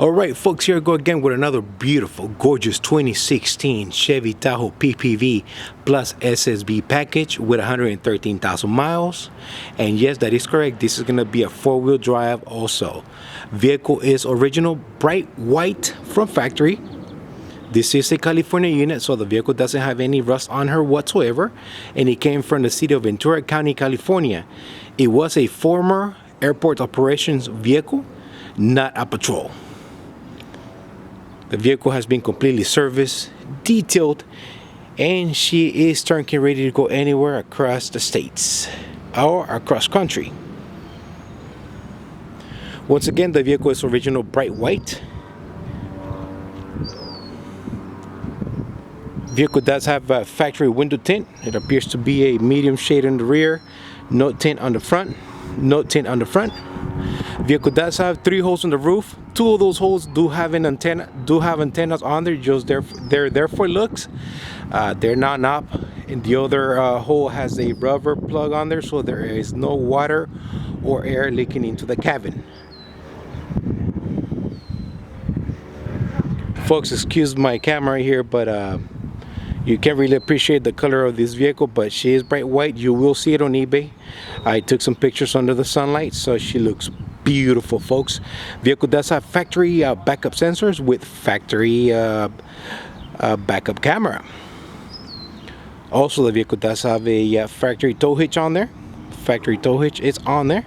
All right, folks, here I go again with another beautiful, gorgeous 2016 Chevy Tahoe PPV Plus SSV package with 113,000 miles. And yes, that is correct. This is going to be a four-wheel drive also. Vehicle is original bright white from factory. This is a California unit, so the vehicle doesn't have any rust on her whatsoever. And it came from the city of Ventura County, California. It was a former airport operations vehicle, not a patrol. The vehicle has been completely serviced, detailed, and she is turnkey ready to go anywhere across the states or across country. Once again, the vehicle is original bright white. Vehicle does have a factory window tint. It appears to be a medium shade in the rear, no tint on the front, no tint on the front. Vehicle does have 3 holes in the roof. 2 of those holes do have antennas on there. Just they're there for looks. They're not up. And the other hole has a rubber plug on there, so there is no water or air leaking into the cabin. Folks, excuse my camera here, but you can't really appreciate the color of this vehicle, but she is bright white. You will see it on eBay. I took some pictures under the sunlight, so she looks beautiful, folks. Vehicle does have factory backup sensors with factory backup camera. Also, the vehicle does have a factory tow hitch on there. Factory tow hitch is on there.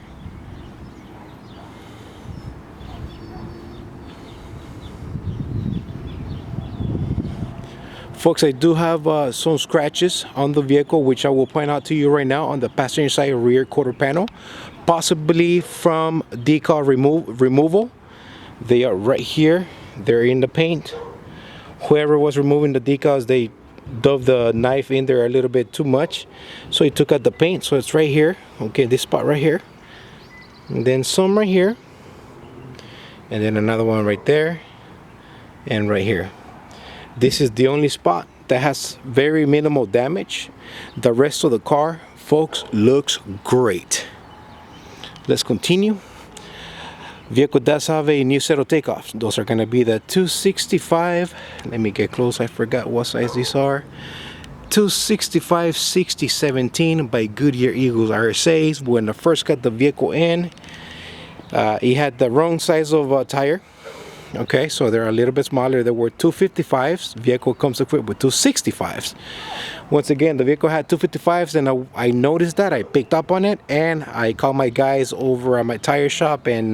Folks, I do have some scratches on the vehicle, which I will point out to you right now on the passenger side rear quarter panel, possibly from decal removal. They are right here. They're in the paint. Whoever was removing the decals, they dove the knife in there a little bit too much, so he took out the paint. So it's right here. Okay, this spot right here, and then some right here, and then another one right there, and right here. This is the only spot that has very minimal damage. The rest of the car, folks, looks great. Let's continue. Vehicle does have a new set of takeoffs. Those are going to be the 265. Let me get close. I forgot what size these are. 265 6017 by Goodyear Eagles RSAs. When I first got the vehicle in, it had the wrong size of tire. Okay, so they're a little bit smaller. There were 255s. Vehicle comes equipped with 265s. Once again, the vehicle had 255s, and I noticed that. I picked up on it, and I called my guys over at my tire shop, and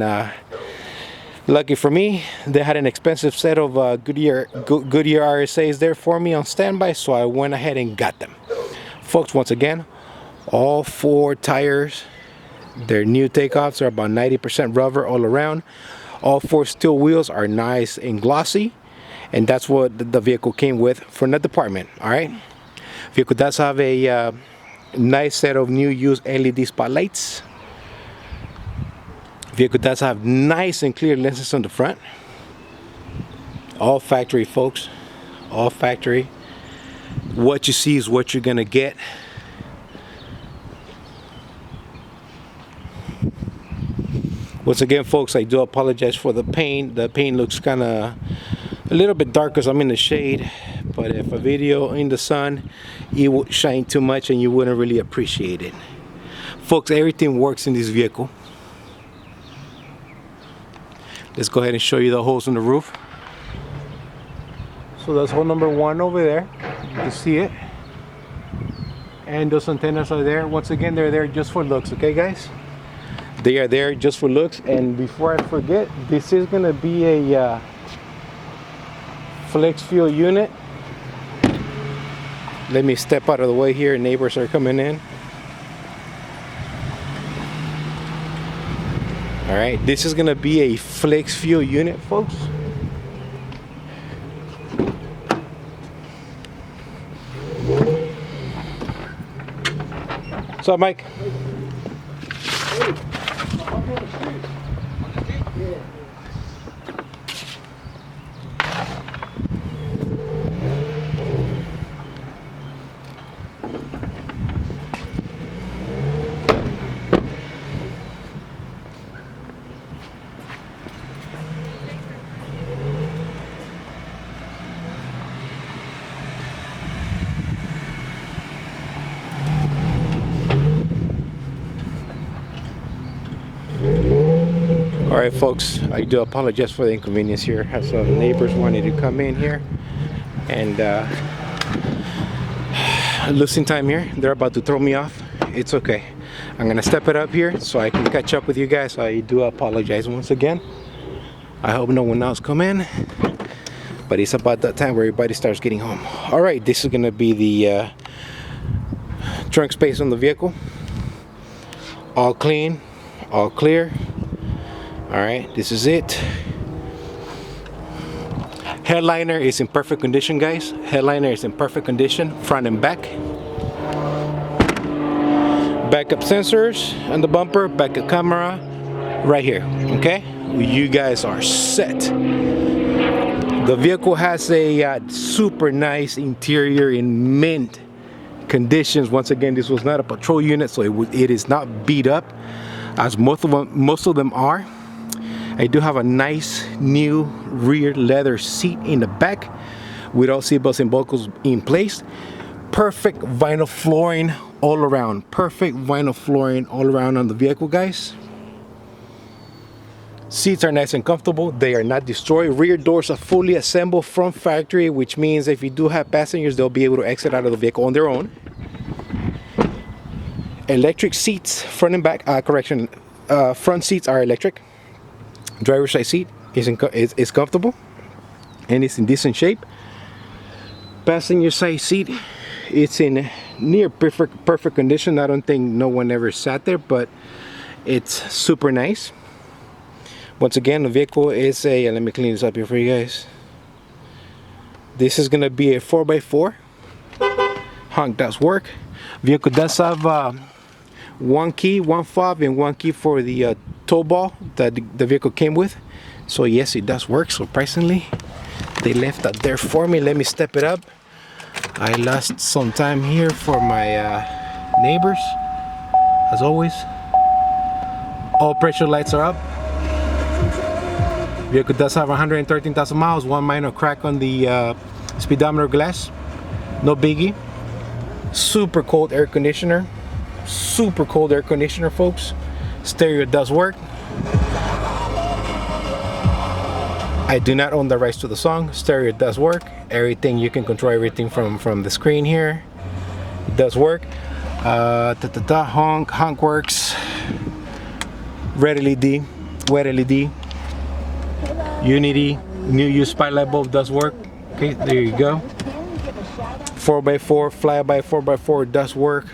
lucky for me, they had an expensive set of Goodyear RSAs there for me on standby, so I went ahead and got them. Folks, once again, all 4 tires, their new takeoffs are about 90% rubber all around. All 4 steel wheels are nice and glossy, and that's what the vehicle came with from the department. All right, vehicle does have a nice set of new used LED spotlights. Vehicle does have nice and clear lenses on the front. All factory, folks, all factory. What you see is what you're gonna get. Once again, folks, I do apologize for the paint. The paint looks kind of a little bit dark because I'm in the shade, but if a video in the sun, it would shine too much and you wouldn't really appreciate it. Folks, everything works in this vehicle. Let's go ahead and show you the holes in the roof. So that's hole number 1 over there. You can see it. And those antennas are there. Once again, they're there just for looks, okay, guys? They are there just for looks. And before I forget, this is going to be a flex fuel unit. Let me step out of the way here. Neighbors are coming in. All right, this is going to be a flex fuel unit, folks. What's up, Mike? Alright folks, I do apologize for the inconvenience here. I have some neighbors wanted to come in here and losing time here. They're about to throw me off. It's okay. I'm gonna step it up here so I can catch up with you guys. I do apologize once again. I hope no one else come in, but it's about that time where everybody starts getting home. Alright, this is gonna be the trunk space on the vehicle. All clean, all clear. Alright, this is it. Headliner is in perfect condition, guys. Headliner is in perfect condition, front and back. Backup sensors on the bumper, backup camera right here. Okay, you guys are set. The vehicle has a super nice interior in mint conditions. Once again, this was not a patrol unit, so it is not beat up as most of them are. I do have a nice new rear leather seat in the back with all seatbelts and buckles in place. Perfect vinyl flooring all around. Perfect vinyl flooring all around on the vehicle, guys. Seats are nice and comfortable. They are not destroyed. Rear doors are fully assembled from factory, which means if you do have passengers, they'll be able to exit out of the vehicle on their own. Electric seats, front and back. Front seats are electric. Driver's side seat is comfortable and it's in decent shape. Passenger side seat, it's in near perfect condition. I don't think no one ever sat there, but it's super nice. Once again, the vehicle is a, let me clean this up here for you guys. This is gonna be a 4x4. Honk does work. Vehicle does have one key, one fob, and one key for the tow ball that the vehicle came with. So yes, it does work. Surprisingly, they left that there for me. Let me step it up. I lost some time here for my neighbors. As always, all pressure lights are up. Vehicle does have 113,000 miles. One minor crack on the speedometer glass. No biggie. Super cold air conditioner. Super cold air conditioner, folks. Stereo does work. I do not own the rights to the song. Stereo does work. Everything, you can control everything from the screen here. It does work. Honk works. Red LED, wet LED. Unity, new use spotlight bulb does work. Okay, there you go. 4x4, flyby 4x4 does work.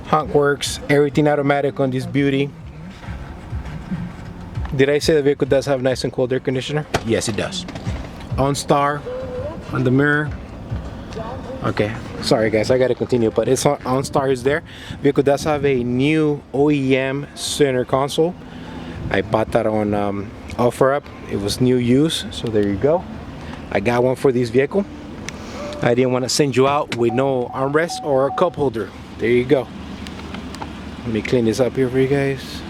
Honk works. Everything automatic on this beauty. Did I say the vehicle does have nice and cold air conditioner? Yes, it does. OnStar on the mirror. Okay, sorry guys, I gotta continue, but it's OnStar is there. Vehicle does have a new OEM center console. I bought that on OfferUp. It was new use, so there you go. I got one for this vehicle. I didn't want to send you out with no armrest or a cup holder. There you go. Let me clean this up here for you guys.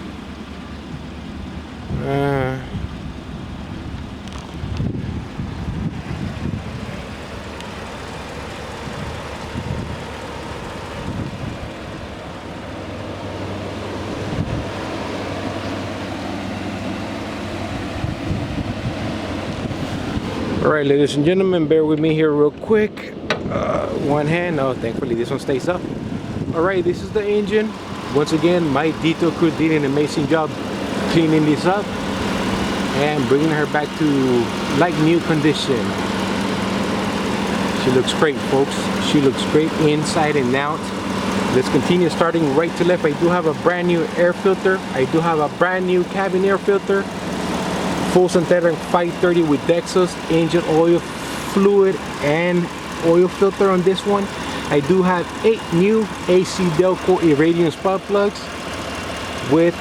Alright, ladies and gentlemen, bear with me here real quick. One hand, oh, thankfully this one stays up. Alright, this is the engine. Once again, my detail crew did an amazing job cleaning this up and bringing her back to like new condition. She looks great, folks. She looks great inside and out. Let's continue starting right to left. I do have a brand new air filter. I do have a brand new cabin air filter. Full synthetic 530 with Dexos, engine oil, fluid, and oil filter on this one. I do have 8 new AC Delco irradiance spark plugs with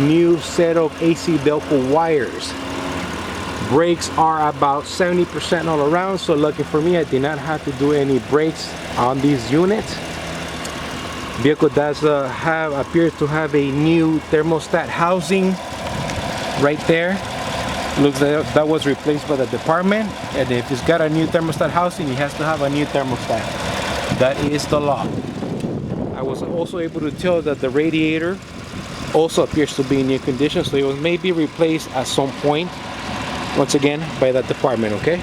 new set of AC Delco wires. Brakes are about 70% all around, so lucky for me, I did not have to do any brakes on these units. Vehicle does appears to have a new thermostat housing right there. Looks like that was replaced by the department, and if it's got a new thermostat housing, it has to have a new thermostat. That is the law. I was also able to tell that the radiator also appears to be in new condition, so it was maybe replaced at some point, once again, by that department. Okay,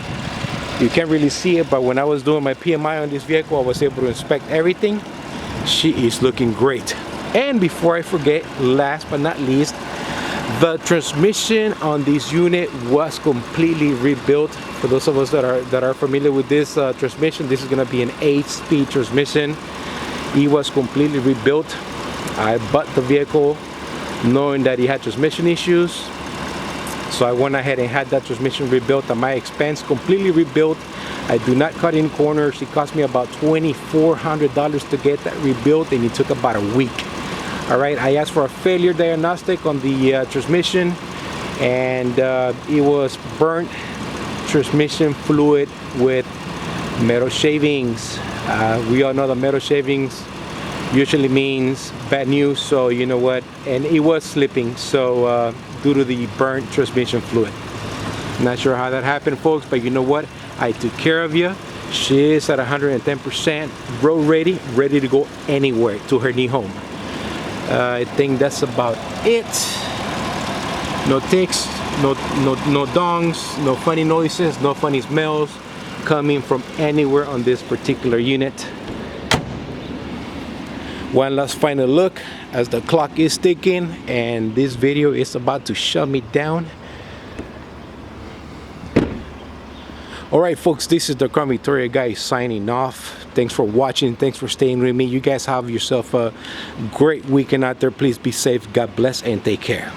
you can't really see it, but when I was doing my PMI on this vehicle, I was able to inspect everything. She is looking great. And before I forget, last but not least, the transmission on this unit was completely rebuilt. For those of us that are familiar with this transmission, this is going to be an 8-speed transmission. It was completely rebuilt. I bought the vehicle knowing that it had transmission issues, so I went ahead and had that transmission rebuilt at my expense, completely rebuilt. I do not cut in corners. It cost me about $2,400 to get that rebuilt, and it took about a week. All right, I asked for a failure diagnostic on the transmission, and it was burnt transmission fluid with metal shavings. We all know that metal shavings usually means bad news, so you know what, and it was slipping, so due to the burnt transmission fluid. Not sure how that happened, folks, but you know what, I took care of you. She is at 110% road ready to go anywhere to her new home. I think that's about it. No ticks, no dongs, no funny noises, no funny smells coming from anywhere on this particular unit. One last final look as the clock is ticking and this video is about to shut me down. Alright folks, this is the Crown Victoria guy signing off. Thanks for watching. Thanks for staying with me. You guys have yourself a great weekend out there. Please be safe. God bless and take care.